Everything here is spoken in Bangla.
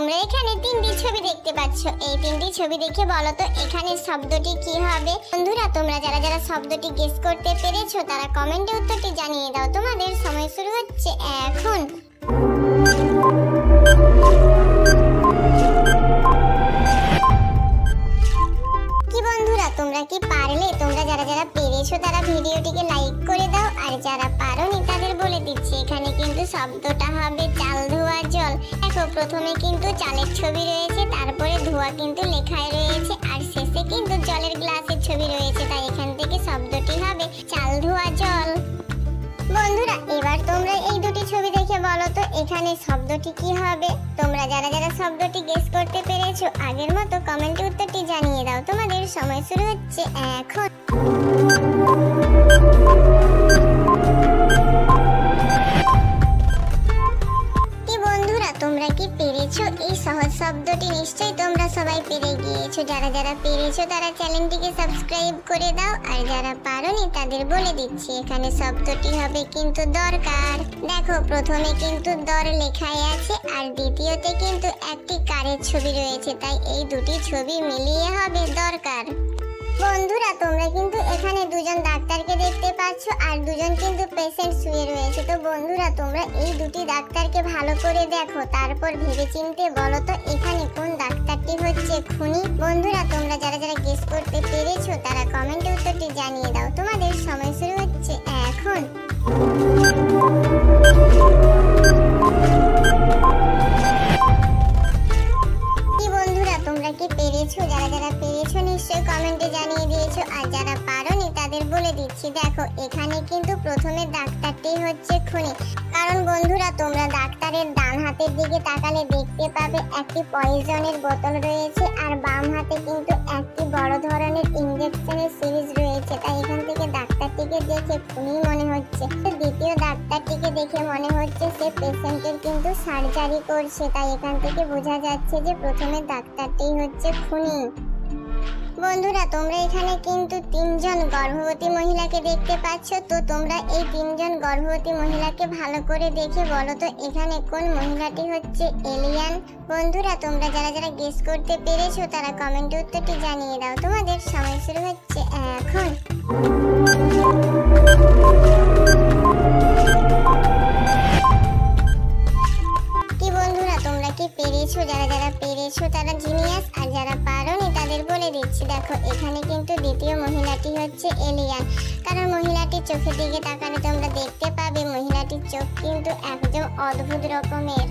তোমরা এখানে তিনটি ছবি দেখতে পাচ্ছ। এই তিনটি ছবি দেখে বলো তো এখানে শব্দটি কি হবে। বন্ধুরা তোমরা যারা যারা শব্দটি গেস করতে পেরেছো তারা কমেন্টে উত্তরটি জানিয়ে দাও। তোমাদের সময় শুরু হচ্ছে এখন। কি বন্ধুরা তোমরা কি পারলে? তোমরা যারা যারা পেরেছো তারা ভিডিওটিকে লাইক করে দাও, আর যারা পারোনি তাদের বলে দিচ্ছি এখানে কিন্তু শব্দটা হবে চাল ধোয়া জল। দেখো প্রথমে কিন্তু চালের ছবি রয়েছে, তারপরে ধোয়া কিন্তু লেখায় রয়েছে, আর শেষে কিন্তু জলের গ্লাসের ছবি রয়েছে, তাই এখান থেকে শব্দটি হবে চাল ধোয়া জল। বন্ধুরা এবার তোমরা এই দুটি ছবি দেখে বলো তো এখানে শব্দটি কি হবে। তোমরা যারা যারা শব্দটি গেস করতে পেরেছো আগের মতো কমেন্টে উত্তরটি জানিয়ে দাও। তোমাদের সময় শুরু হচ্ছে এখন। তোমরা কি পেরেছো? এই সহজ শব্দটি নিশ্চয়ই তোমরা সবাই পেরে গিয়েছো। যারা যারা পেরেছো তারা চ্যানেলটিকে সাবস্ক্রাইব করে দাও, আর যারা পারোনি তাদের বলে দিচ্ছি এখানে শব্দটি হবে কিন্তু দরকার। দেখো প্রথমে কিন্তু দর লেখাই আছে, আর দ্বিতীয়তে কিন্তু একটি কারের ছবি রয়েছে, তাই এই দুটি ছবি মিলিয়ে হবে দরকার। বন্ধুরা তোমরা কিন্তু এখানে দুজন ডাক্তারকে দেখতে পাচ্ছ, আর দুজন কিন্তু পেশেন্ট শুয়ে রয়েছে। তো বন্ধুরা তোমরা এই দুটি ডাক্তারকে ভালো করে দেখো, তারপর ভেবেচিন্তে বলো তো এখানে কোন ডাক্তারটি হচ্ছে খুনি। বন্ধুরা তোমরা যারা যারা গেস করতে পেরেছো তারা কমেন্টে উত্তরটি জানিয়ে দাও। তোমাদের সময় শুরু হচ্ছে এখন। তোমরা কি পেরেছো? যারা যারা পেরেছো নিশ্চয়ই কমেন্টে জানিয়ে দিয়েছো, আর যারা পারোনি তাদের বলে দিচ্ছি দেখো এখানে কিন্তু প্রথমে ডাক্তারটি হচ্ছে খুনি। কারণ বন্ধুরা তোমরা ডাক্তারের ডান হাতের দিকে তাকালে দেখতে পাবে একটি পয়জনের বোতল রয়েছে, আর বাম হাতে কিন্তু একটি বড় ধরনের ইনজেকশনের সিরিজ রয়েছে, তাই এখান থেকে ডাক্তারটিকে দেখে খুনি মনে হচ্ছে। দ্বিতীয় ডাক্তারটিকে দেখে মনে হচ্ছে সে পেশেন্টের কিন্তু সার্জারি করছে, তাই এখান থেকে বোঝা যাচ্ছে যে প্রথমে ডাক্তারটি হচ্ছে খুনি। বন্ধুরা তোমরা এখানে কিন্তু তিনজন গর্ভবতী মহিলাকে দেখতে পাচ্ছ। তো তোমরা এই তিনজন গর্ভবতী মহিলাকে ভালো করে দেখে বলো তো এখানে কোন মহিলাটি হচ্ছে এলিয়ান। বন্ধুরা তোমরা যারা যারা গেস করতে পেরেছো তারা কমেন্টে উত্তরটি জানিয়ে দাও। তোমাদের সময় শুরু হচ্ছে এখন। তোমরা কি পেরেছো? যারা যারা পেরেছো তারা জিনিয়াস, আর যারা পারোনি তাদের বলে দিচ্ছি দেখো এখানে কিন্তু দ্বিতীয় মহিলাটি হচ্ছে এলিয়ান। কারণ মহিলাটির চোখের দিকে তাকালে তোমরা দেখতে পাবে মহিলাটির চোখ কিন্তু একদম অদ্ভুত রকমের।